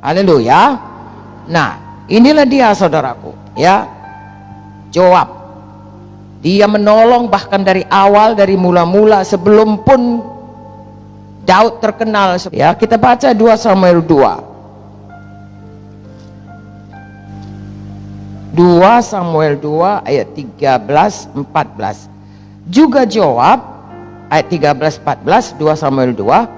Haleluya. Nah, inilah dia saudaraku, ya. Joab. Dia menolong bahkan dari awal, dari mula-mula sebelum pun Daud terkenal. Ya, kita baca 2 Samuel 2. 2 Samuel 2 ayat 13-14. Juga Joab ayat 13-14, 2 Samuel 2.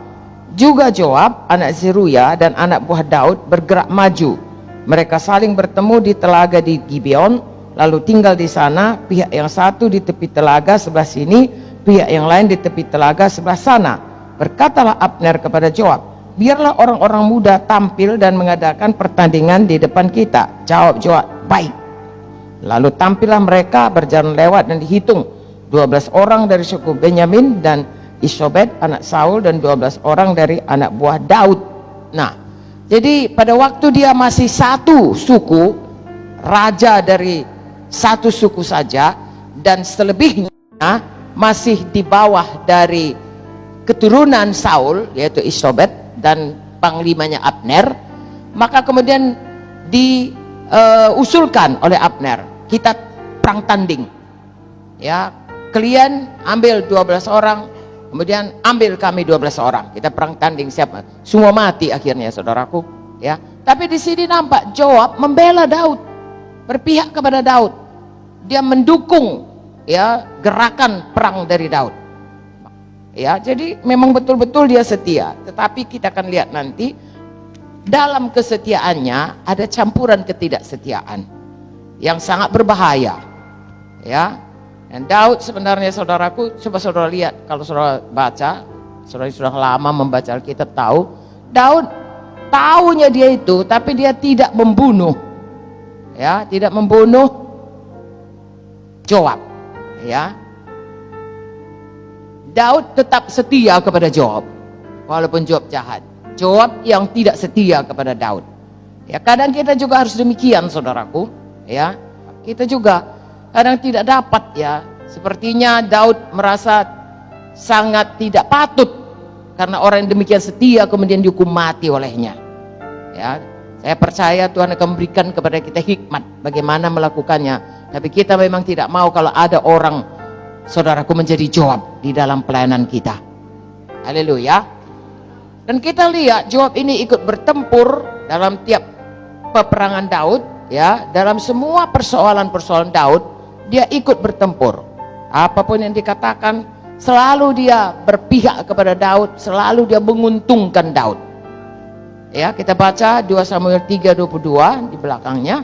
Juga Joab anak Zeruya dan anak buah Daud bergerak maju. Mereka saling bertemu di telaga di Gibeon, lalu tinggal di sana, pihak yang satu di tepi telaga sebelah sini, pihak yang lain di tepi telaga sebelah sana. Berkatalah Abner kepada Joab, biarlah orang-orang muda tampil dan mengadakan pertandingan di depan kita. Jawab Joab, baik. Lalu tampillah mereka berjalan lewat dan dihitung 12 orang dari suku Benyamin dan Isobed anak Saul dan 12 orang dari anak buah Daud. Nah, jadi pada waktu dia masih satu suku, raja dari satu suku saja, dan selebihnya masih di bawah dari keturunan Saul, yaitu Isobed dan panglimanya Abner, maka kemudian diusulkan oleh Abner, kita perang tanding, ya, kalian ambil 12 orang, kemudian ambil kami 12 orang, kita perang tanding, siapa? Semua mati akhirnya saudaraku, ya. Tapi di sini nampak Joab membela Daud, berpihak kepada Daud, dia mendukung, ya, gerakan perang dari Daud, ya. Jadi memang betul-betul dia setia. Tetapi kita akan lihat nanti dalam kesetiaannya ada campuran ketidaksetiaan yang sangat berbahaya, ya. Dan Daud sebenarnya saudaraku, coba saudara lihat, kalau saudara baca, saudara sudah lama membaca Alkitab, tahu Daud tahunya dia itu, tapi dia tidak membunuh, ya, tidak membunuh Joab, ya. Daud tetap setia kepada Joab walaupun Joab jahat. Joab yang tidak setia kepada Daud, ya. Kadang kita juga harus demikian saudaraku, ya. Kita juga kadang tidak dapat, ya. Sepertinya Daud merasa sangat tidak patut karena orang yang demikian setia kemudian dihukum mati olehnya, ya. Saya percaya Tuhan akan memberikan kepada kita hikmat bagaimana melakukannya, tapi kita memang tidak mau kalau ada orang saudaraku menjadi Joab di dalam pelayanan kita. Haleluya. Dan kita lihat Joab ini ikut bertempur dalam tiap peperangan Daud, ya. Dalam semua persoalan-persoalan Daud dia ikut bertempur. Apapun yang dikatakan selalu dia berpihak kepada Daud, selalu dia menguntungkan Daud, ya. Kita baca 2 Samuel 3:22 di belakangnya.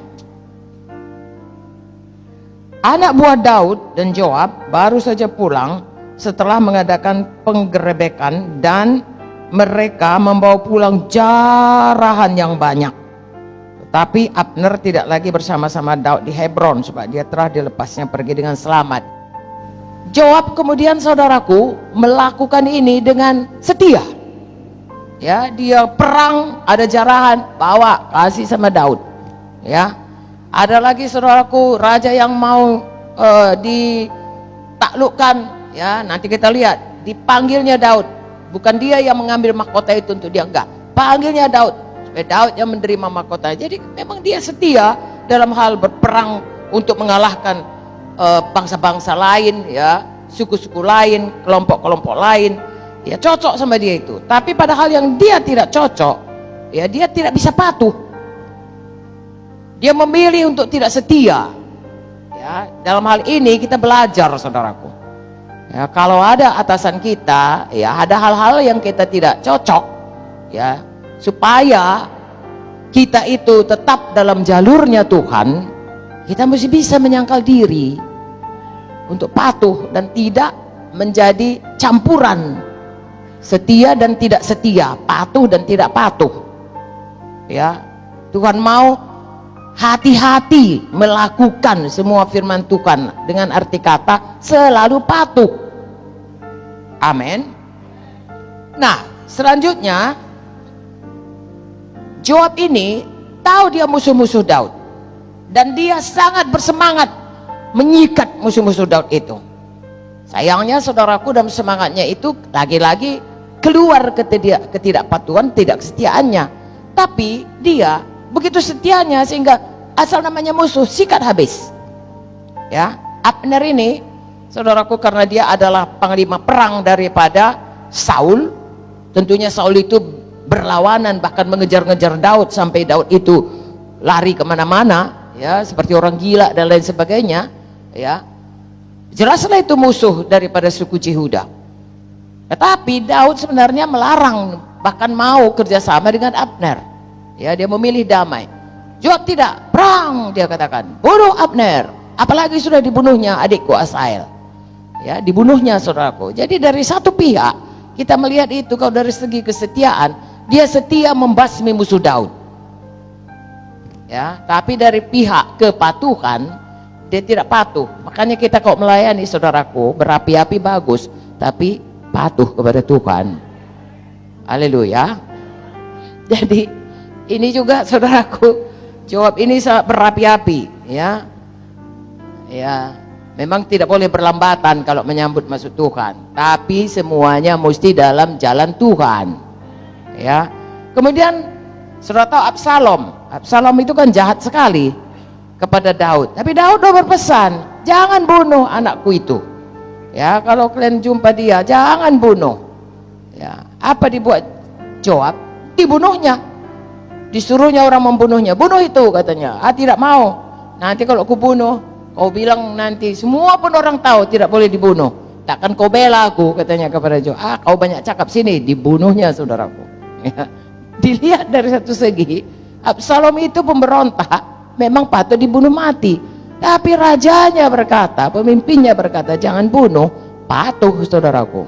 Anak buah Daud dan Joab baru saja pulang setelah mengadakan penggerebekan, dan mereka membawa pulang jarahan yang banyak. Tetapi Abner tidak lagi bersama-sama Daud di Hebron sebab dia telah dilepasnya pergi dengan selamat. Joab kemudian saudaraku melakukan ini dengan setia, ya. Dia perang, ada jarahan, bawa kasih sama Daud, ya. Ada lagi saudaraku raja yang mau ditaklukkan, ya. Nanti kita lihat dipanggilnya Daud, bukan dia yang mengambil mahkota itu untuk dia, enggak, panggilnya Daud supaya Daud yang menerima mahkota. Jadi memang dia setia dalam hal berperang untuk mengalahkan bangsa-bangsa lain, ya, suku-suku lain, kelompok-kelompok lain, ya, cocok sama dia itu. Tapi pada hal yang dia tidak cocok, ya, dia tidak bisa patuh. Dia memilih untuk tidak setia, ya. Dalam hal ini kita belajar saudaraku, ya, kalau ada atasan kita, ya, ada hal-hal yang kita tidak cocok, ya, supaya kita itu tetap dalam jalurnya Tuhan, kita mesti bisa menyangkal diri untuk patuh dan tidak menjadi campuran setia dan tidak setia, patuh dan tidak patuh, ya. Tuhan mau hati-hati melakukan semua firman Tuhan dengan arti kata selalu patuh. Amin. Nah, selanjutnya Joab ini tahu dia musuh-musuh Daud, dan dia sangat bersemangat menyikat musuh-musuh Daud itu. Sayangnya saudaraku, dalam semangatnya itu lagi-lagi keluar ketidakpatuhan, tidak kesetiaannya. Tapi dia begitu setianya sehingga asal namanya musuh sikat habis. Ya, Abner ini, saudaraku, karena dia adalah panglima perang daripada Saul, tentunya Saul itu berlawanan, bahkan mengejar-ngejar Daud sampai Daud itu lari kemana-mana, ya, seperti orang gila dan lain sebagainya. Ya, jelaslah itu musuh daripada suku Yehuda. Tetapi Daud sebenarnya melarang, bahkan mau kerjasama dengan Abner. Ya, dia memilih damai. Joab tidak, perang, dia katakan, bunuh Abner, apalagi sudah dibunuhnya adikku Asael. Ya, dibunuhnya, saudaraku. Jadi dari satu pihak kita melihat itu, kalau dari segi kesetiaan, dia setia membasmi musuh Daud. Ya, tapi dari pihak kepatuhan, dia tidak patuh. Makanya kita kalau melayani, saudaraku, berapi-api bagus, tapi patuh kepada Tuhan. Haleluya. Jadi ini juga, saudaraku, Joab ini sangat berapi-api, ya. Ya, memang tidak boleh berlambatan kalau menyambut masuk Tuhan, tapi semuanya mesti dalam jalan Tuhan. Ya. Kemudian saudara tahu Absalom itu kan jahat sekali kepada Daud. Tapi Daud udah berpesan, jangan bunuh anakku itu. Ya, kalau kalian jumpa dia, jangan bunuh. Ya, apa dibuat Joab? Dibunuhnya. Disuruhnya orang membunuhnya. Bunuh itu, katanya. Tidak mau. Nanti kalau aku bunuh, kau bilang nanti semua pun orang tahu tidak boleh dibunuh. Takkan kau bela aku, katanya kepada Joab. Kau banyak cakap, sini. Dibunuhnya, saudaraku. Ya. Dilihat dari satu segi, Absalom itu pemberontak, memang patut dibunuh mati. Tapi rajanya berkata, pemimpinnya berkata, jangan bunuh, patuh, saudaraku.